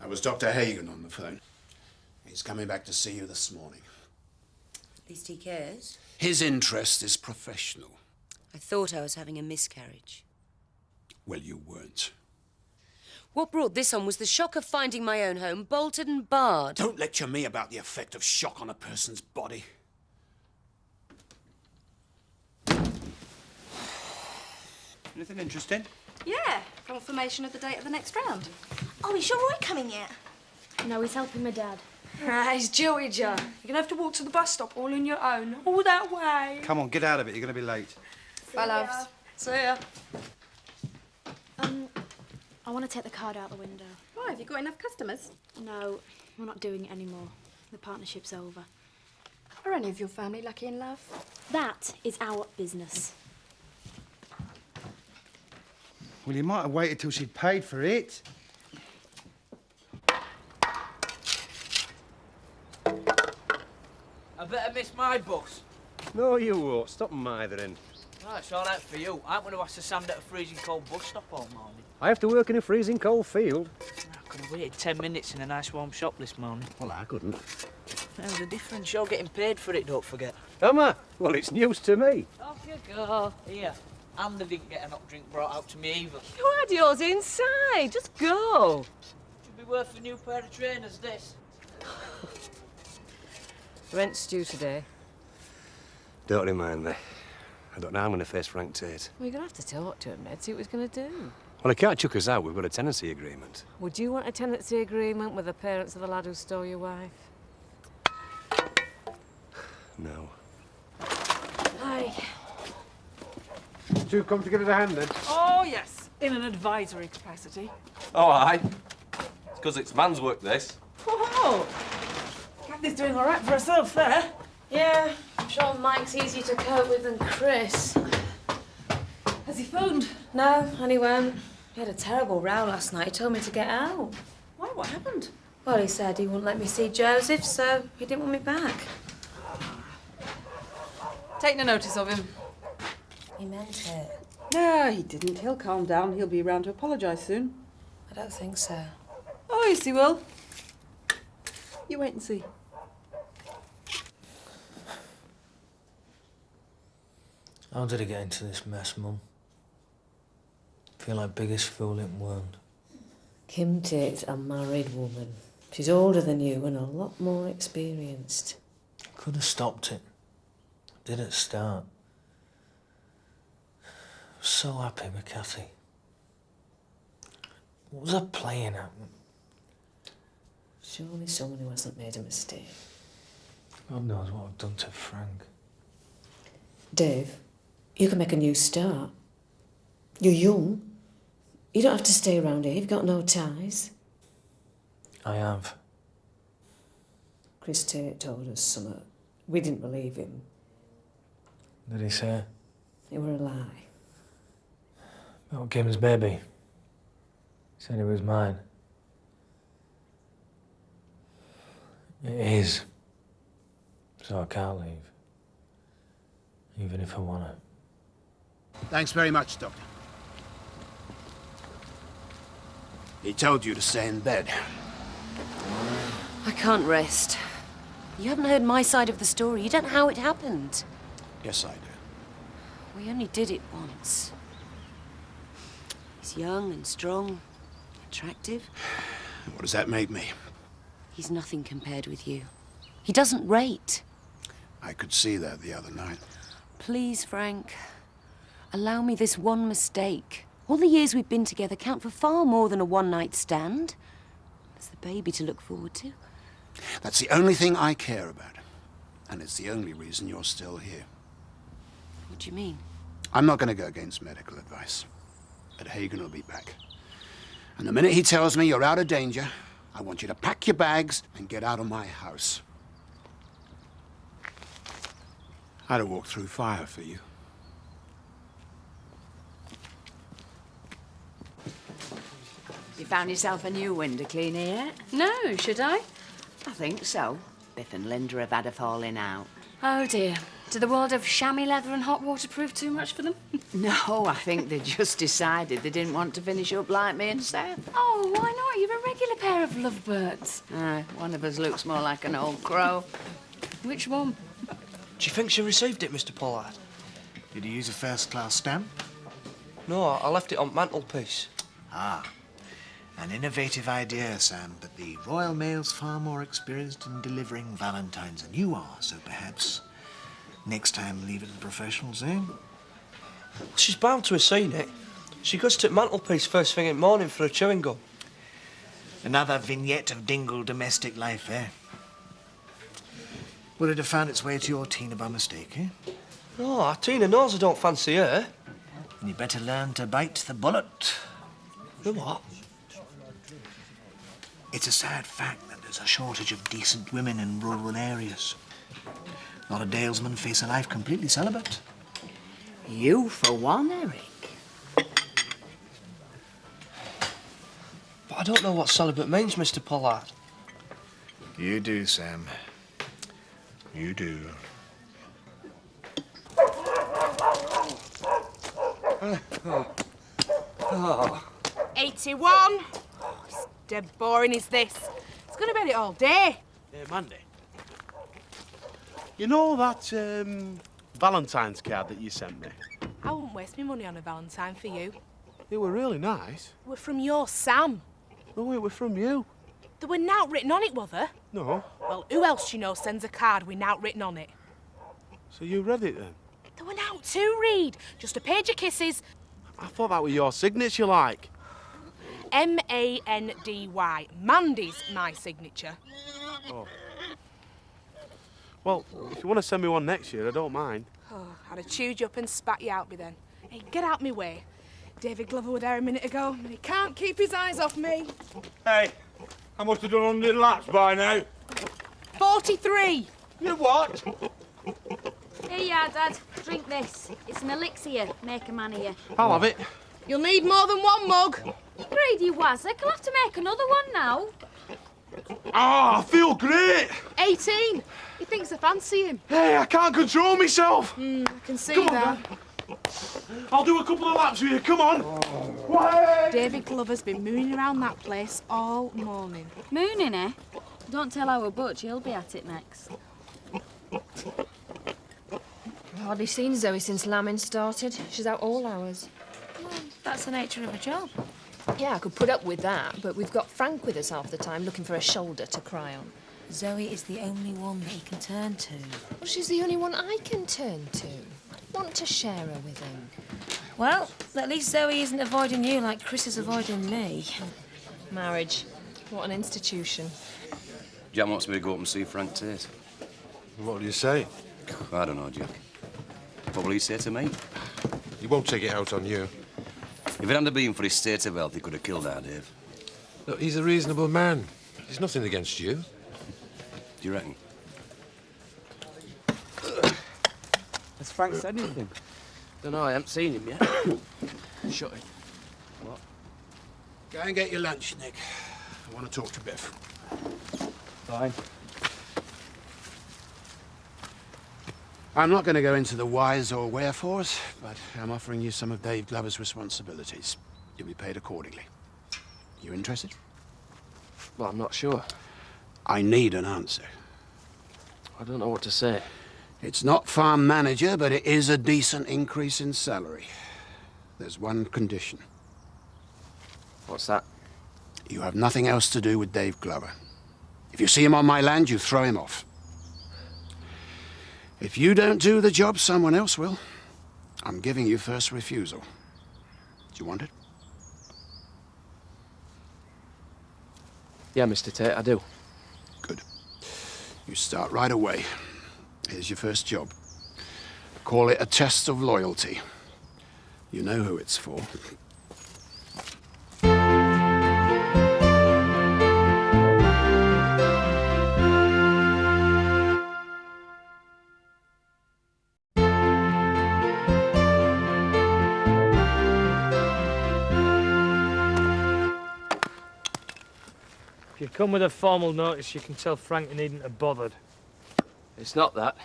That was Dr. Hagen on the phone. He's coming back to see you this morning. At least he cares. His interest is professional. I thought I was having a miscarriage. Well, you weren't. What brought this on was the shock of finding my own home bolted and barred. Don't lecture me about the effect of shock on a person's body. Anything interesting? Yeah, confirmation of the date of the next round. Oh, is your Roy coming yet? No, he's helping my dad. Ah, he's jilted you. You're going to have to walk to the bus stop all on your own, all that way. Come on, get out of it. You're going to be late. Bye, loves. See ya. I want to take the card out the window. Why, have you got enough customers? No, we're not doing it anymore. The partnership's over. Are any of your family lucky in love? That is our business. Well, you might have waited till she'd paid for it. I better miss my bus. No, you won't. Stop mithering. Oh, it's all right for you. I'm going to have to stand at a freezing cold bus stop all morning. I have to work in a freezing cold field. I could have waited 10 minutes in a nice warm shop this morning. Well, I couldn't. There's a difference. You're getting paid for it, don't forget. Am I? Well, it's news to me. Off you go. Here. And I didn't get a hot drink brought out to me either. You had yours inside. Just go. Should be worth a new pair of trainers, this. Rent's due today. Don't remind me. I don't know how I'm going to face Frank Tate. Well, you're going to have to talk to him, Ned, see what he's going to do. Well, he can't chuck us out. We've got a tenancy agreement. Would you want a tenancy agreement with the parents of the lad who stole your wife? No. Aye. Two come to give us a hand, then? Oh, yes, in an advisory capacity. Oh, aye. It's because it's man's work, this. Oh, Kathy's doing all right for herself there. Yeah, I'm sure Mike's easier to cope with than Chris. Has he phoned? No, and he won't. He had a terrible row last night. He told me to get out. Why, what happened? Well, he said he wouldn't let me see Joseph, so he didn't want me back. Take no notice of him. He meant it. No, he didn't. He'll calm down. He'll be around to apologise soon. I don't think so. Oh, yes, he will. You wait and see. How did I get into this mess, Mum? Feel like biggest fool in the world. Kim Tate's a married woman. She's older than you and a lot more experienced. Could have stopped it. Didn't start. I was so happy with Kathy. What was I playing at? Surely someone who hasn't made a mistake. God knows what I've done to Frank. Dave, you can make a new start. You're young. You don't have to stay around here. You've got no ties. I have. Chris Tate told us something. We didn't believe him. Did he say? It were a lie. About Kim's baby. He said it was mine. It is. So I can't leave. Even if I want to. Thanks very much, Doctor. He told you to stay in bed. I can't rest. You haven't heard my side of the story. You don't know how it happened. Yes, I do. We only did it once. He's young and strong, attractive. What does that make me? He's nothing compared with you. He doesn't rate. I could see that the other night. Please, Frank, allow me this one mistake. All the years we've been together count for far more than a one-night stand. There's the baby to look forward to. That's the only thing I care about. And it's the only reason you're still here. What do you mean? I'm not going to go against medical advice. But Hagen will be back. And the minute he tells me you're out of danger, I want you to pack your bags and get out of my house. I'd have walked through fire for you. You found yourself a new window cleaner yet? No, should I? I think so. Biff and Linda have had a falling out. Oh, dear. Do the world of chamois leather and hot water prove too much for them? No, I think they just decided they didn't want to finish up like me and Seth. Oh, why not? You're a regular pair of lovebirds. One of us looks more like an old crow. Which one? Do you think she received it, Mr. Pollard? Did you use a first-class stamp? No, I left it on mantelpiece. Ah, an innovative idea, Sam, but the Royal Mail's far more experienced in delivering valentines than you are, so perhaps next time leave it to the professionals, eh? She's bound to have seen it. She goes to the mantelpiece first thing in the morning for a chewing gum. Another vignette of dingle domestic life, eh? Would it have found its way to your Tina by mistake, eh? No, Tina knows I don't fancy her. And you better learn to bite the bullet. The what? It's a sad fact that there's a shortage of decent women in rural areas. A lot of dalesmen face a life completely celibate. You, for one, Eric. But I don't know what celibate means, Mr. Pollard. You do, Sam. You do. 81. Oh, it's dead boring, is this? It's going to be it all day. Mandy. You know that Valentine's card that you sent me? I wouldn't waste my money on a Valentine for you. They were really nice. They were from your Sam. No, it was from you. There were nought written on it, were there? No. Well, who else you know sends a card with nought written on it? So you read it then? There were nought to read. Just a page of kisses. I thought that was your signature, like. M-A-N-D-Y. Mandy's my signature. Oh. Well, if you want to send me one next year, I don't mind. Oh, I'd have chewed you up and spat you out me then. Hey, get out my way. David Glover was there a minute ago, and he can't keep his eyes off me. Hey, I must have done 100 laps by now. 43. You what? Here you are, Dad. Drink this. It's an elixir. Make a man of you. I'll have it. You'll need more than one mug. Greedy wazzock. I'll have to make another one now. Ah, I feel great. 18. He thinks I fancy him. Hey, I can't control myself. I can see Come on, that. Dad. I'll do a couple of laps with you. Come on. David Glover's been mooning around that place all morning. Mooning, eh? Don't tell our Butch. He'll be at it next. Hardly seen Zoe since lambing started. She's out all hours. Well, that's the nature of a job. Yeah, I could put up with that, but we've got Frank with us half the time looking for a shoulder to cry on. Zoe is the only one that he can turn to. Well, she's the only one I can turn to. I want to share her with him. Well, at least Zoe isn't avoiding you like Chris is avoiding me. Marriage. What an institution. Jack wants me to go up and see Frank Tate. What do you say? I don't know, Jack. What will he say to me? He won't take it out on you. If it hadn't been for his state of health, he could have killed our Dave. Look, he's a reasonable man. He's nothing against you. Do you reckon? Has Frank said anything? Don't know, I haven't seen him yet. Shut it. What? Go and get your lunch, Nick. I want to talk to Biff. Fine. I'm not going to go into the whys or wherefores, but I'm offering you some of Dave Glover's responsibilities. You'll be paid accordingly. You interested? Well, I'm not sure. I need an answer. I don't know what to say. It's not farm manager, but it is a decent increase in salary. There's one condition. What's that? You have nothing else to do with Dave Glover. If you see him on my land, you throw him off. If you don't do the job, someone else will. I'm giving you first refusal. Do you want it? Yeah, Mr. Tate, I do. Good. You start right away. Here's your first job. Call it a test of loyalty. You know who it's for. If you come with a formal notice, you can tell Frank you needn't have bothered. It's not that.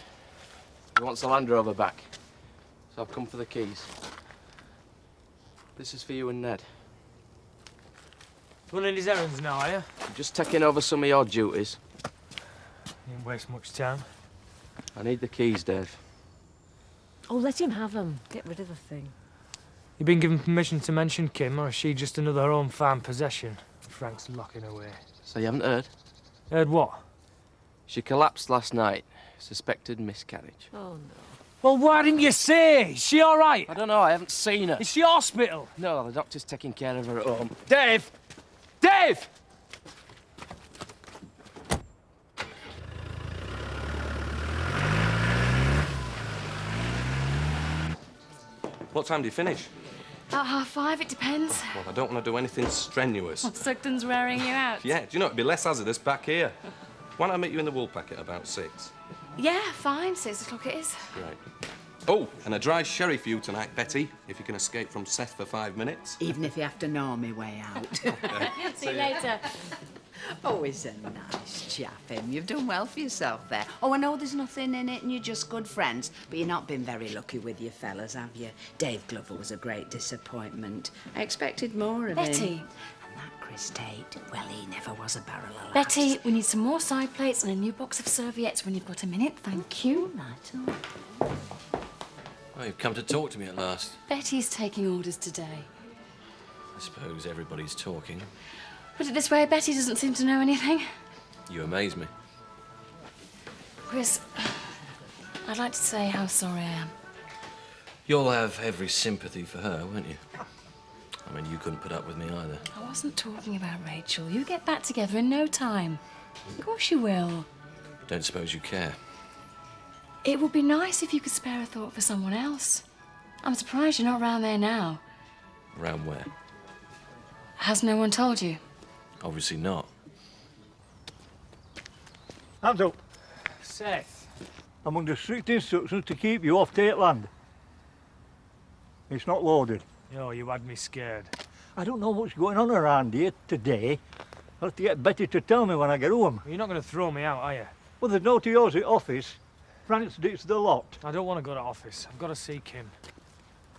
He wants the Land Rover back. So I've come for the keys. This is for you and Ned. Running his errands now, are you? I'm just taking over some of your duties. Didn't waste much time. I need the keys, Dave. Oh, let him have them. Get rid of the thing. You been given permission to mention Kim, or is she just another home farm possession Frank's locking away? So you haven't heard? Heard what? She collapsed last night. Suspected miscarriage. Oh, no. Well, why didn't you say? Is she all right? I don't know. I haven't seen her. Is she hospital? No, the doctor's taking care of her at home. Dave! Dave! What time do you finish? About 5:30, it depends. Well, I don't want to do anything strenuous. What, Sugden's wearing you out? Yeah, do you know, it'd be less hazardous back here. Why don't I meet you in the wool packet about 6? Yeah, fine. 6 o'clock it is. Right. Oh, and a dry sherry for you tonight, Betty, if you can escape from Seth for 5 minutes. Even if you have to gnaw me way out. See you later. Oh, he's a nice chap, him. You've done well for yourself there. Oh, I know there's nothing in it and you're just good friends, but you've not been very lucky with your fellas, have you? Dave Glover was a great disappointment. I expected more of him. Betty. And that Chris Tate, well, he never was a barrel of laughs. Betty, we need some more side plates and a new box of serviettes when you've got a minute. Thank you. Right. Oh, you've come to talk to me at last. Betty's taking orders today. I suppose everybody's talking. Put it this way, Betty doesn't seem to know anything. You amaze me. Chris, I'd like to say how sorry I am. You'll have every sympathy for her, won't you? I mean, you couldn't put up with me either. I wasn't talking about Rachel. You get back together in no time. Of course you will. Don't suppose you care. It would be nice if you could spare a thought for someone else. I'm surprised you're not round there now. Round where? Has no one told you? Obviously not. Hands up. Seth. I'm under strict instructions to keep you off Tate land. It's not loaded. Oh, you had me scared. I don't know what's going on around here today. I'll have to get Betty to tell me when I get home. Well, you're not going to throw me out, are you? Well, there's no TOs at office. Frank's ditched the lot. I don't want to go to office. I've got to see Kim.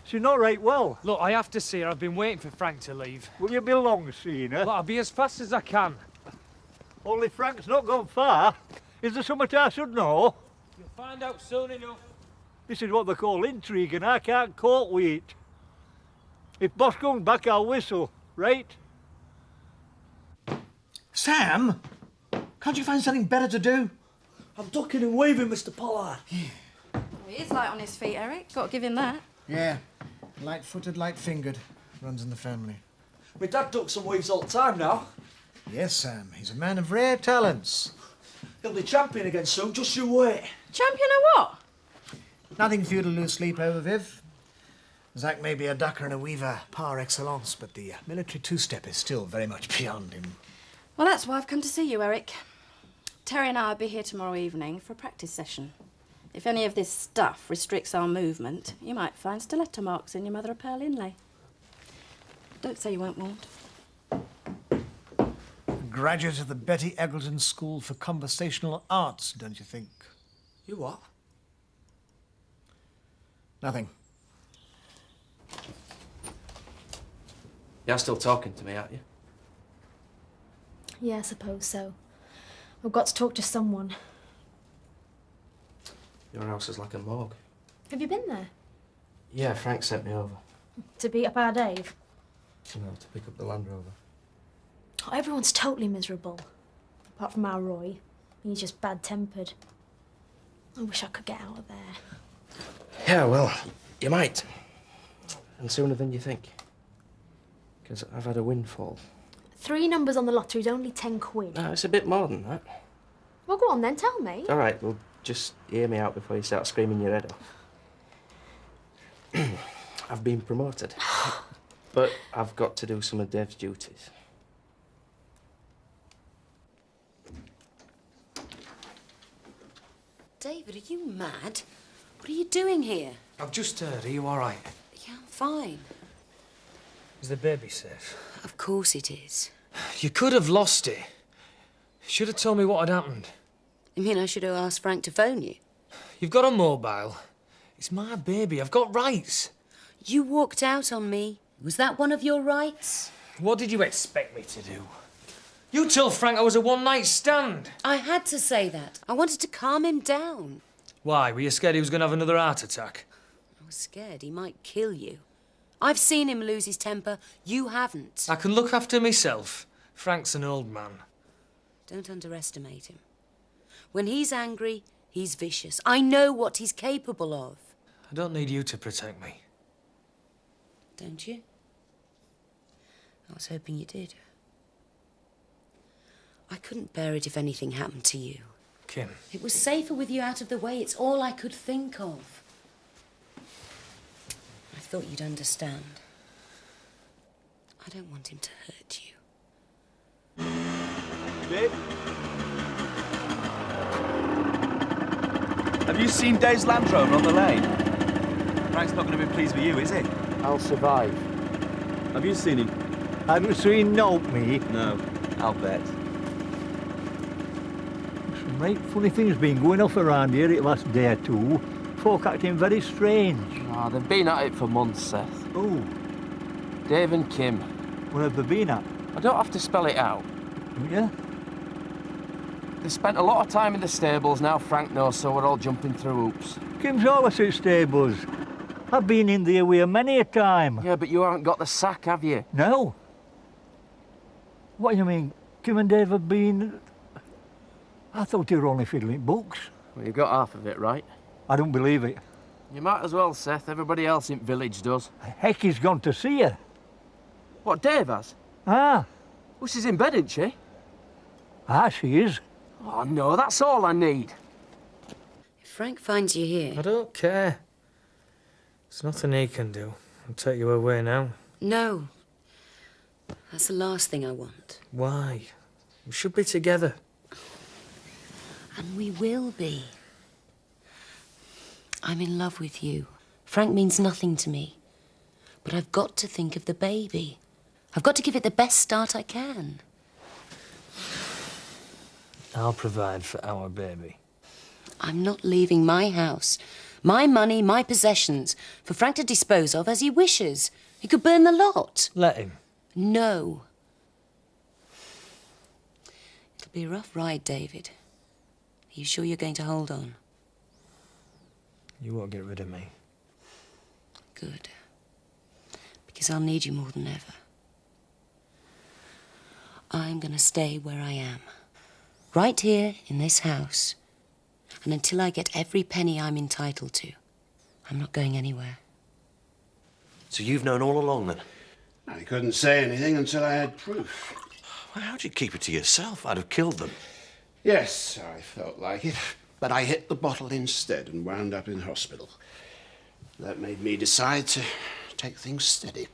She's not right well. Look, I have to see her. I've been waiting for Frank to leave. Will you be long seeing her? Look, I'll be as fast as I can. Only Frank's not gone far. Is there something I should know? You'll find out soon enough. This is what they call intrigue, and I can't cope with it. If boss comes back, I'll whistle, right? Sam? Can't you find something better to do? I'm ducking and weaving, Mr. Pollard. Well, he is light on his feet, Eric. Got to give him that. Yeah. Light-footed, light-fingered. Runs in the family. My dad ducks and weaves all the time now. Yes, Sam. He's a man of rare talents. He'll be champion again soon, just you wait. Champion of what? Nothing for you to lose sleep over, Viv. Zack may be a ducker and a weaver par excellence, but the military two-step is still very much beyond him. Well, that's why I've come to see you, Eric. Terry and I will be here tomorrow evening for a practice session. If any of this stuff restricts our movement, you might find stiletto marks in your mother-of-pearl inlay. Don't say you weren't warned. Graduate of the Betty Eggleton School for Conversational Arts, don't you think? You what? Nothing. You're still talking to me, aren't you? Yeah, I suppose so. I've got to talk to someone. Your house is like a morgue. Have you been there? Yeah, Frank sent me over. To beat up our Dave? You know, to pick up the Land Rover. Oh, everyone's totally miserable. Apart from our Roy. He's just bad-tempered. I wish I could get out of there. Yeah, well, you might. And sooner than you think. Because I've had a windfall. 3 numbers on the lottery's only 10 quid. No, it's a bit more than that. Well, go on then, tell me. All right, well, just hear me out before you start screaming your head off. I've been promoted. But I've got to do some of Dave's duties. David, are you mad? What are you doing here? I've just heard. Are you all right? Yeah, I'm fine. Is the baby safe? Of course it is. You could have lost it. Should have told me what had happened. You mean I should have asked Frank to phone you? You've got a mobile. It's my baby. I've got rights. You walked out on me. Was that one of your rights? What did you expect me to do? You told Frank I was a one-night stand. I had to say that. I wanted to calm him down. Why? Were you scared he was going to have another heart attack? I was scared he might kill you. I've seen him lose his temper. You haven't. I can look after myself. Frank's an old man. Don't underestimate him. When he's angry, he's vicious. I know what he's capable of. I don't need you to protect me. Don't you? I was hoping you did. I couldn't bear it if anything happened to you. Kim. It was safer with you out of the way. It's all I could think of. I thought you'd understand. I don't want him to hurt you. Dave? Have you seen Dave's Land Rover on the lane? Frank's not going to be pleased with you, is he? I'll survive. Have you seen him? Haven't seen no, me. No, I'll bet. Some right funny things been going off around here the last day or two. Folk acting very strange. Ah, they've been at it for months, Seth. Who? Dave and Kim. What have they been at? I don't have to spell it out. Yeah? They spent a lot of time in the stables, now Frank knows, so we're all jumping through hoops. Kim's always at stables. I've been in there with her many a time. Yeah, but you haven't got the sack, have you? No. What do you mean? Kim and Dave have been... I thought you were only fiddling books. Well, you've got half of it right. I don't believe it. You might as well, Seth. Everybody else in village does. Heck, he's gone to see her. What, Dave has? Ah. Well, she's in bed, isn't she? Ah, she is. Oh, no, that's all I need. If Frank finds you here... I don't care. There's nothing he can do. I'll take you away now. No. That's the last thing I want. Why? We should be together. And we will be. I'm in love with you. Frank means nothing to me. But I've got to think of the baby. I've got to give it the best start I can. I'll provide for our baby. I'm not leaving my house, my money, my possessions, for Frank to dispose of as he wishes. He could burn the lot. Let him. No. It'll be a rough ride, David. Are you sure you're going to hold on? You won't get rid of me. Good. Because I'll need you more than ever. I'm going to stay where I am. Right here in this house. And until I get every penny I'm entitled to, I'm not going anywhere. So you've known all along, then? I couldn't say anything until I had proof. Well, how'd you keep it to yourself? I'd have killed them. Yes, I felt like it. But I hit the bottle instead and wound up in hospital. That made me decide to take things steady.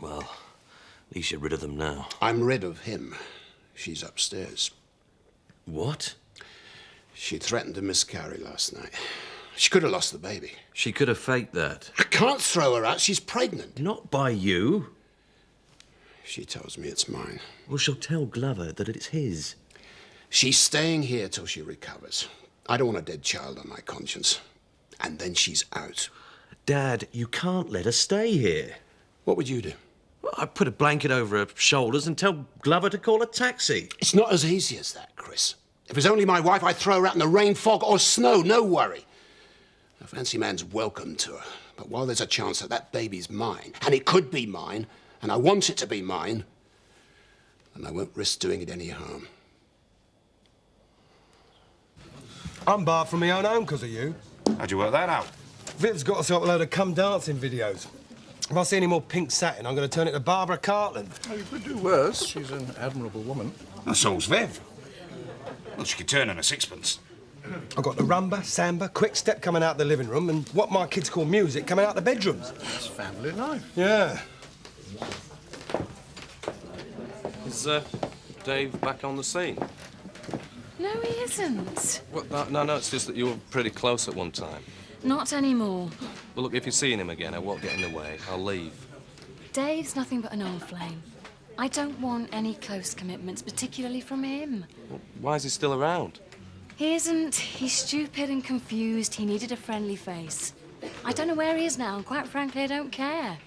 Well, at least you're rid of them now. I'm rid of him. She's upstairs. What? She threatened to miscarry last night. She could have lost the baby. She could have faked that. I can't throw her out. She's pregnant. Not by you. She tells me it's mine. Well, she'll tell Glover that it's his. She's staying here till she recovers. I don't want a dead child on my conscience. And then she's out. Dad, you can't let her stay here. What would you do? Well, I'd put a blanket over her shoulders and tell Glover to call a taxi. It's not as easy as that, Chris. If it was only my wife, I'd throw her out in the rain, fog or snow, no worry. A fancy man's welcome to her. But while there's a chance that that baby's mine, and it could be mine, and I want it to be mine, then I won't risk doing it any harm. I'm barred from my own home because of you. How'd you work that out? Viv's got us up a load of come dancing videos. If I see any more pink satin, I'm going to turn it to Barbara Cartland. Oh, you could do worse. She's an admirable woman. And so's Viv. Well, she could turn on a sixpence. I've got the rumba, samba, quick step coming out the living room and what my kids call music coming out the bedrooms. That's family life. Yeah. Is Dave back on the scene? No, he isn't. Well, no, it's just that you were pretty close at one time. Not anymore. Well, look, if you're seeing him again, I won't get in the way. I'll leave. Dave's nothing but an old flame. I don't want any close commitments, particularly from him. Well, why is he still around? He isn't. He's stupid and confused. He needed a friendly face. I don't know where he is now, and quite frankly, I don't care.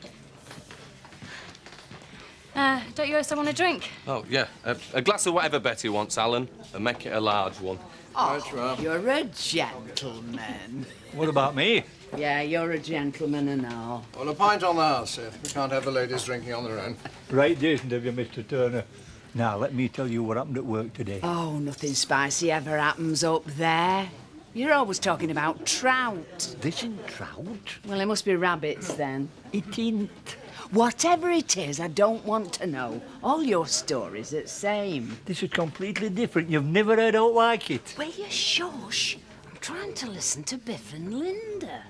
Don't you also want a drink? Oh, yeah. A glass of whatever Betty wants, Alan, and make it a large one. Oh, you're a gentleman. What about me? Yeah, you're a gentleman and all. Well, a pint on the house, Seth. We can't have the ladies drinking on their own. Right, decent of you, Mr. Turner. Now, let me tell you what happened at work today. Oh, nothing spicy ever happens up there. You're always talking about trout. This isn't trout. Well, it must be rabbits then. It isn't. Whatever it is, I don't want to know. All your stories are the same. This is completely different. You've never heard out like it. Will you shush? I'm trying to listen to Biff and Linda.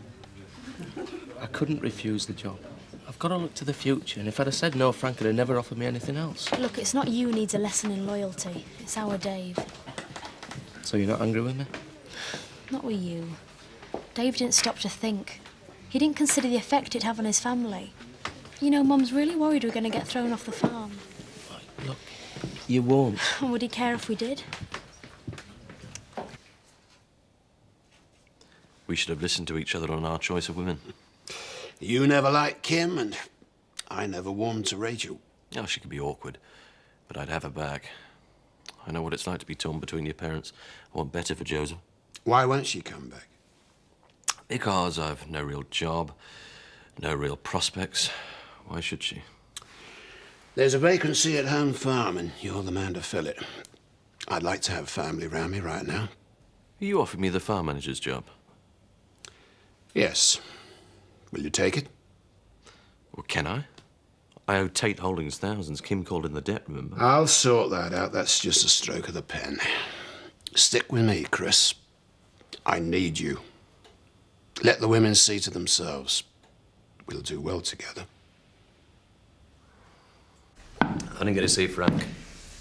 I couldn't refuse the job. I've got to look to the future, and if I'd have said no, Frank would have never offered me anything else. Look, it's not you who needs a lesson in loyalty. It's our Dave. So you're not angry with me? Not with you. Dave didn't stop to think. He didn't consider the effect it'd have on his family. You know, Mum's really worried we're going to get thrown off the farm. Look, you won't. Would he care if we did? We should have listened to each other on our choice of women. You never liked Kim, and I never warmed to Rachel. Oh, she could be awkward, but I'd have her back. I know what it's like to be torn between your parents. I want better for Joseph. Why won't she come back? Because I've no real job, no real prospects. Why should she? There's a vacancy at Home Farm, and you're the man to fill it. I'd like to have family round me right now. You offered me the farm manager's job. Yes. Will you take it? Well, can I? I owe Tate Holdings thousands. Kim called in the debt, remember? I'll sort that out. That's just a stroke of the pen. Stick with me, Chris. I need you. Let the women see to themselves. We'll do well together. I didn't get to see Frank.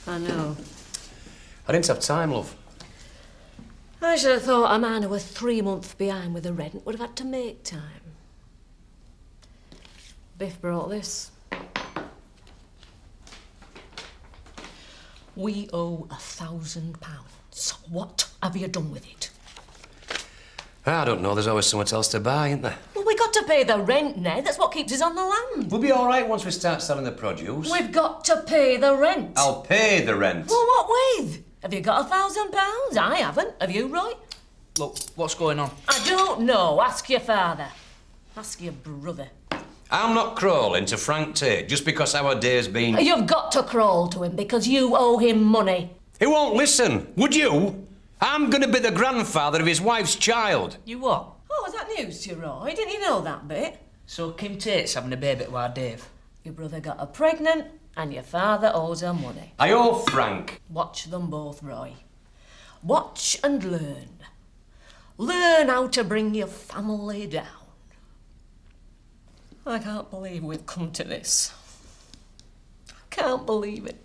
I know. I didn't have time, love. I should have thought a man who was 3 months behind with the rent would have had to make time. Biff brought this. We owe £1,000. What have you done with it? I don't know. There's always so much else to buy, isn't there? Well, we got to pay the rent, Ned. That's what keeps us on the land. We'll be all right once we start selling the produce. We've got to pay the rent. I'll pay the rent. Well, what with? Have you got £1,000? I haven't. Have you, Roy? Look, what's going on? I don't know. Ask your father. Ask your brother. I'm not crawling to Frank Tate just because our day's been... You've got to crawl to him because you owe him money. He won't listen, would you? I'm going to be the grandfather of his wife's child. You what? Oh, is that news to you, Roy? Didn't you know that bit? So Kim Tate's having a baby with our Dave? Your brother got her pregnant and your father owes her money. I owe Frank. Watch them both, Roy. Watch and learn. Learn how to bring your family down. I can't believe we've come to this. I can't believe it.